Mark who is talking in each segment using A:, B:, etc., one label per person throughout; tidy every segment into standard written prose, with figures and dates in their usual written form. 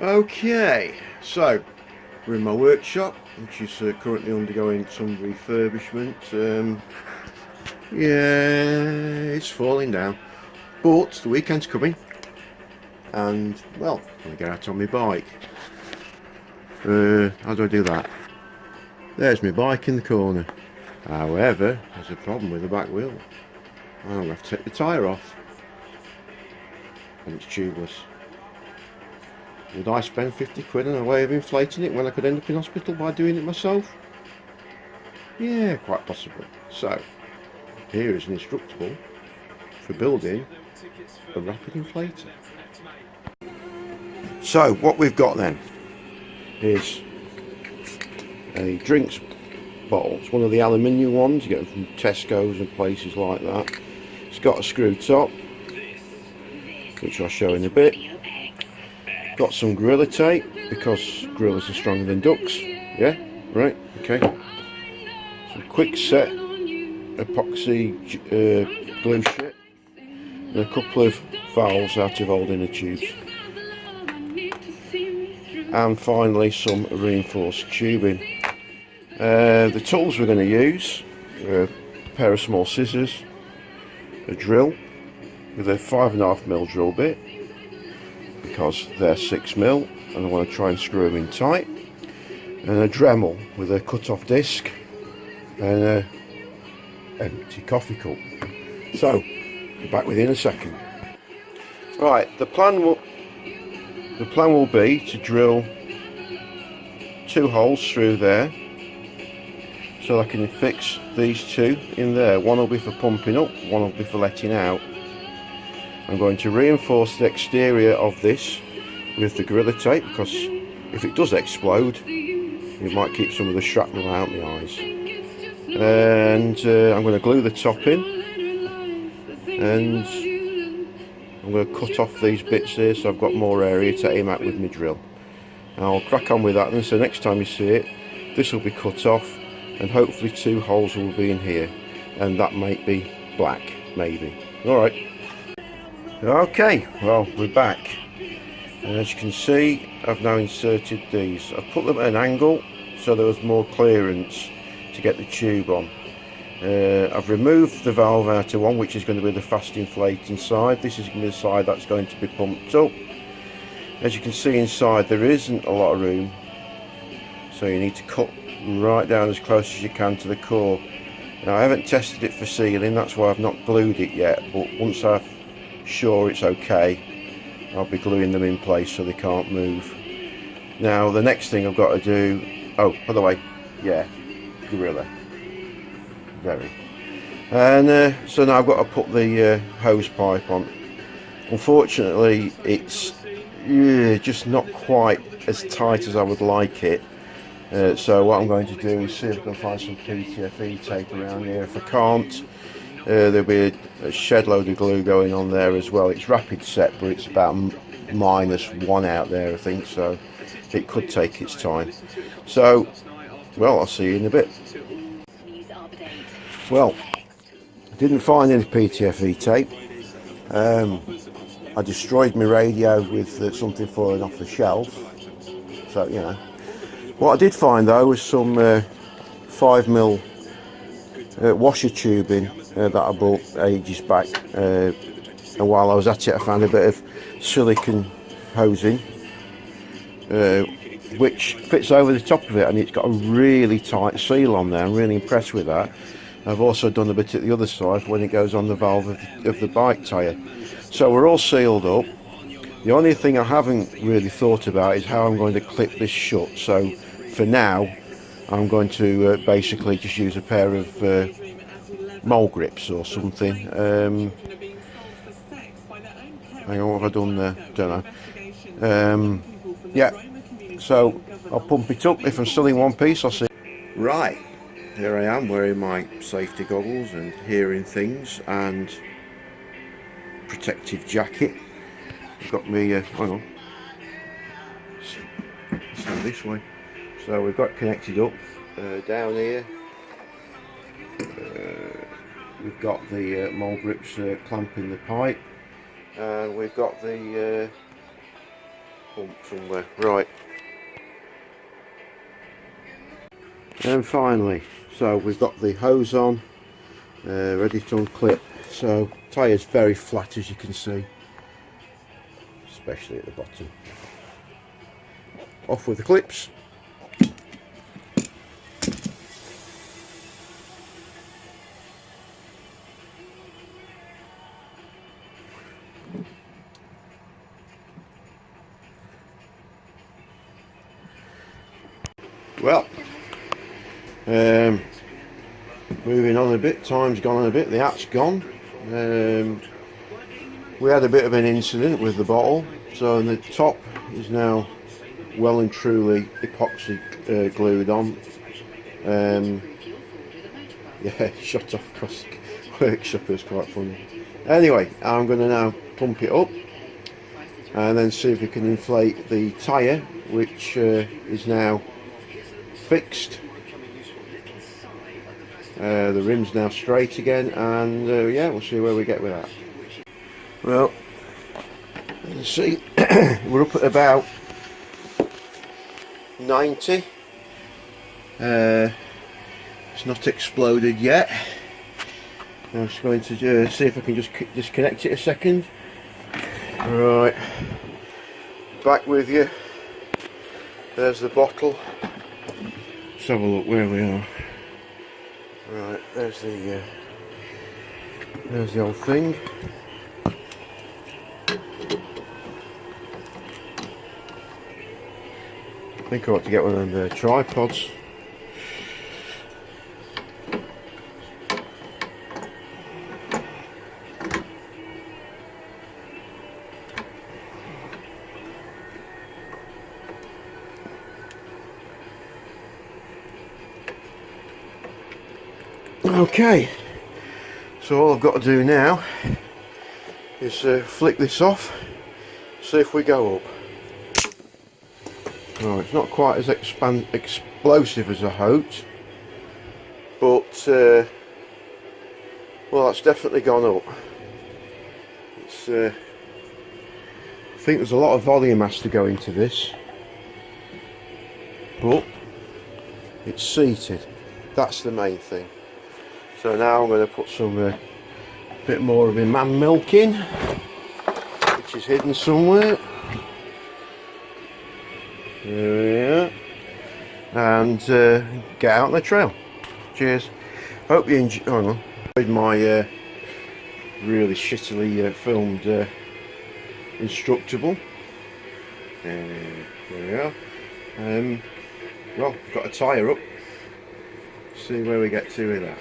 A: Okay, so we're in my workshop, which is currently undergoing some refurbishment. Yeah, it's falling down, but the weekend's coming, and well, I'm gonna get out on my bike. How do I do that? There's my bike in the corner. However, there's a problem with the back wheel. I'm gonna have to take the tyre off, and it's tubeless. Would I spend 50 quid on a way of inflating it when I could end up in hospital by doing it myself? Yeah, quite possibly. So, here is an instructable for building a rapid inflator. So, what we've got then is a drinks bottle. It's one of the aluminium ones, you get them from Tesco's and places like that. It's got a screw top, which I'll show in a bit. Got some gorilla tape, because gorillas are stronger than ducks. Yeah, right, okay. Some quick set epoxy glue shit, and a couple of valves out of old inner tubes. And finally some reinforced tubing. The tools we're going to use are a pair of small scissors, a drill with a 5.5mm drill bit, because they're 6mm and I want to try and screw them in tight, and a Dremel with a cut-off disc and an empty coffee cup. So, be back with you in a second. Right, the plan will be to drill 2 holes through there, so I can fix these 2 in there. One will be for pumping up, one will be for letting out. I'm going to reinforce the exterior of this with the gorilla tape, because if it does explode, it might keep some of the shrapnel out the eyes. And I'm going to glue the top in, and I'm going to cut off these bits here so I've got more area to aim at with my drill. And I'll crack on with that, and so next time you see it, this will be cut off, and hopefully 2 holes will be in here, and that might be black, maybe. Alright. Okay, well, we're back, and as you can see, I've now inserted these. I've put them at an angle so there was more clearance to get the tube on. I've removed the valve outer one, which is going to be the fast inflating side. This is going to be the side that's going to be pumped up. As you can see inside, there isn't a lot of room, so you need to cut right down as close as you can to the core. Now, I haven't tested it for sealing, that's why I've not glued it yet, but once I'm sure it's okay, I'll be gluing them in place so they can't move. Now, the next thing I've got to do, oh, by the way, yeah, gorilla, very. And so now I've got to put the hose pipe on. Unfortunately, it's just not quite as tight as I would like it. So what I'm going to do is see if I can find some PTFE tape around here. If I can't, there'll be a shed load of glue going on there as well. It's rapid set, but it's about -1 out there, I think, so it could take its time. So, well, I'll see you in a bit. Well, I didn't find any PTFE tape. I destroyed my radio with something falling off the shelf, so you know. What I did find though was some 5mm washer tubing that I bought ages back, and while I was at it I found a bit of silicone hosing which fits over the top of it, and it's got a really tight seal on there. I'm really impressed with that. I've also done a bit at the other side when it goes on the valve of the bike tyre. So we're all sealed up. The only thing I haven't really thought about is how I'm going to clip this shut. So for now I'm going to basically just use a pair of mole grips or something. Hang on, what have I done there? Don't know. Yeah, so I'll pump it up. If I'm still in one piece, I'll see. Right, here I am wearing my safety goggles and hearing things and protective jacket. I've got me, hang on, let's go this way. So we've got connected up down here. We've got the mole grips clamping the pipe, and we've got the pump somewhere. Right. And finally, so we've got the hose on, ready to unclip. So tyre's very flat, as you can see, especially at the bottom. Off with the clips. Well, moving on a bit, time's gone on a bit, the hat's gone. We had a bit of an incident with the bottle, so the top is now well and truly epoxy glued on. Yeah, shot off across the workshop, it was quite funny. Anyway, I'm going to now pump it up and then see if we can inflate the tyre, which is now fixed. The rim's now straight again, and yeah, we'll see where we get with that. Well, you can see we're up at about 90. It's not exploded yet. I'm just going to see if I can just disconnect it a second. Right, back with you. There's the bottle. Let's have a look where we are. Right, there's the old thing. I think I ought to get one of them tripods. Okay, so all I've got to do now is flick this off, see if we go up. Oh, it's not quite as explosive as I hoped, but well, that's definitely gone up. It's I think there's a lot of volume has to go into this, but it's seated. That's the main thing. So now I'm going to put some bit more of my man milk in, which is hidden somewhere. There we are. And get out on the trail. Cheers. Hope you enjoyed my really shittily filmed Instructable. There we are. Well, got a tyre up. See where we get to with that.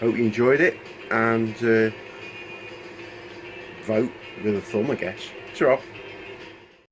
A: Hope you enjoyed it, and vote with a thumb, I guess. Ta-ra.